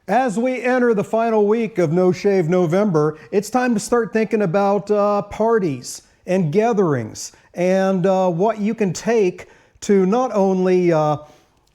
As we enter the final week of No Shave November, it's time to start thinking about parties and gatherings and what you can take to not only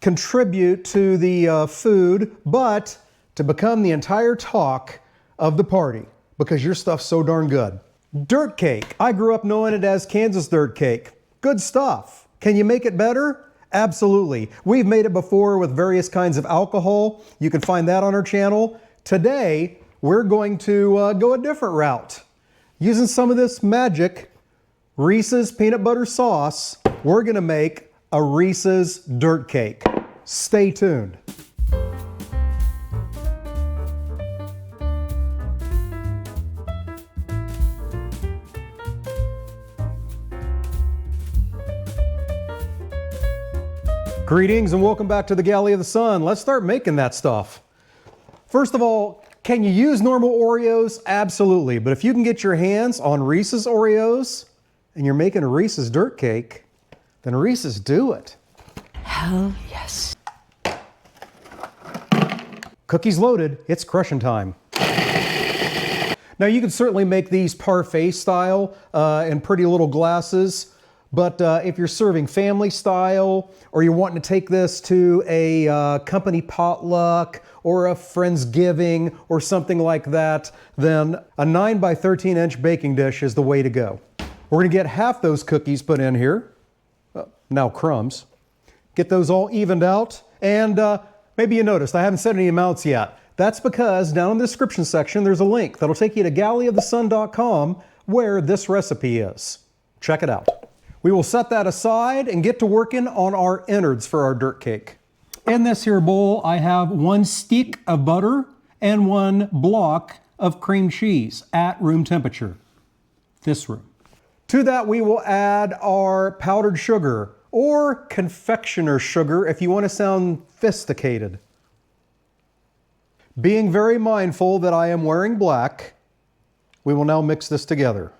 contribute to the food, but to become the entire talk of the party because your stuff's so darn good. Dirt cake. I grew up knowing it as Kansas dirt cake. Good stuff. Can you make it better? Absolutely. We've made it before with various kinds of alcohol. You can find that on our channel. Today, we're going to go a different route. Using some of this magic Reese's peanut butter sauce, we're going to make a Reese's dirt cake. Stay tuned. Greetings and welcome back to the Galley of the Sun. Let's start making that stuff. First of all, can you use normal Oreos? Absolutely. But if you can get your hands on Reese's Oreos and you're making a Reese's dirt cake, then Reese's do it. Hell yes. Cookies loaded, it's crushing time. Now you can certainly make these parfait style in pretty little glasses. But if you're serving family style, or you're wanting to take this to a company potluck or a Friendsgiving or something like that, then a 9 by 13 inch baking dish is the way to go. We're gonna get half those cookies put in here. Now crumbs. Get those all evened out. And maybe you noticed I haven't said any amounts yet. That's because down in the description section, there's a link that'll take you to galleyofthesun.com where this recipe is. Check it out. We will set that aside and get to working on our innards for our dirt cake. In this here bowl, I have 1 stick of butter and 1 block of cream cheese at room temperature. This room. To that, we will add our powdered sugar or confectioner sugar if you want to sound sophisticated. Being very mindful that I am wearing black, we will now mix this together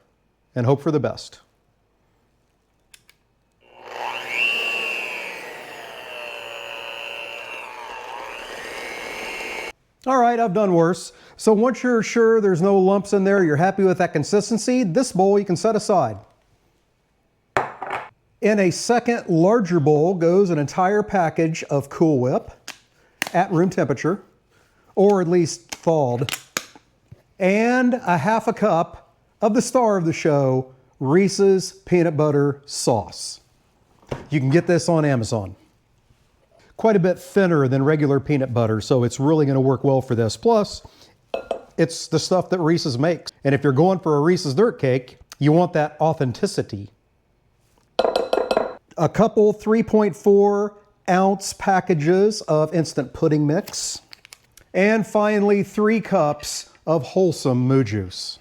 and hope for the best. All right, I've done worse. So once you're sure there's no lumps in there, you're happy with that consistency, this bowl you can set aside. In a second larger bowl goes an entire package of Cool Whip at room temperature, or at least thawed, and a half a cup of the star of the show, Reese's peanut butter sauce. You can get this on Amazon. Quite a bit thinner than regular peanut butter, so it's really going to work well for this. Plus, it's the stuff that Reese's makes. And if you're going for a Reese's dirt cake, you want that authenticity. A couple 3.4 ounce packages of instant pudding mix. And finally, 3 cups of wholesome moo juice.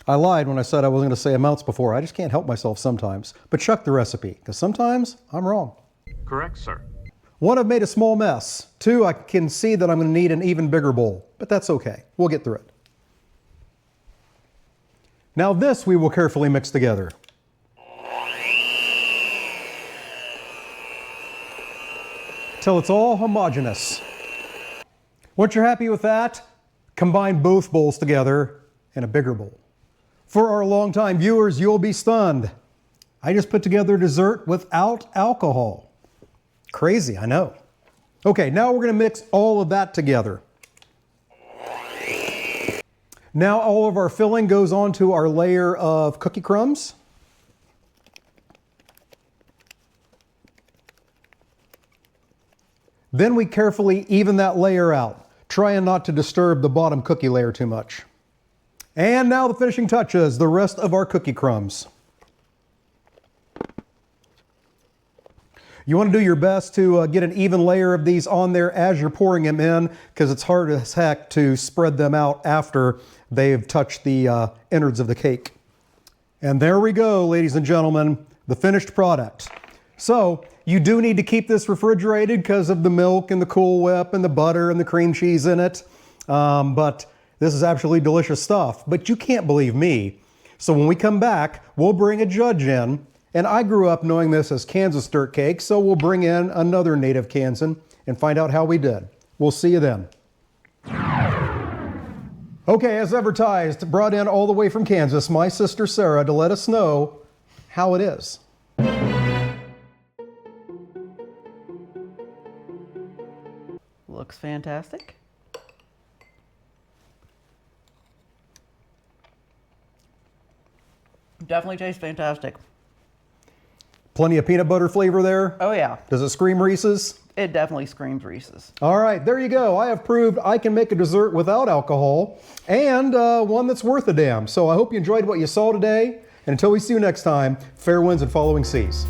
I lied when I said I wasn't going to say amounts before. I just can't help myself sometimes. But check the recipe, because sometimes I'm wrong. Correct, sir. 1, I've made a small mess. 2, I can see that I'm going to need an even bigger bowl, but that's okay. We'll get through it. Now this we will carefully mix together. Till it's all homogeneous. Once you're happy with that, combine both bowls together in a bigger bowl. For our longtime viewers, you'll be stunned. I just put together a dessert without alcohol. Crazy, I know. Okay, now we're going to mix all of that together. Now all of our filling goes onto our layer of cookie crumbs. Then we carefully even that layer out, trying not to disturb the bottom cookie layer too much. And now the finishing touches, the rest of our cookie crumbs. You want to do your best to get an even layer of these on there as you're pouring them in, because it's hard as heck to spread them out after they've touched the innards of the cake. And there we go, ladies and gentlemen, the finished product. So you do need to keep this refrigerated because of the milk and the Cool Whip and the butter and the cream cheese in it. But this is absolutely delicious stuff. But you can't believe me. So when we come back, we'll bring a judge in. And I grew up knowing this as Kansas dirt cake, so we'll bring in another native Kansan and find out how we did. We'll see you then. Okay, as advertised, brought in all the way from Kansas, my sister Sarah, to let us know how it is. Looks fantastic. Definitely tastes fantastic. Plenty of peanut butter flavor there. Oh yeah, Does it scream Reese's? it definitely screams Reese's. All right, there you go. I have proved I can make a dessert without alcohol and one that's worth a damn. So I hope you enjoyed what you saw today. And until we see you next time, fair winds and following seas.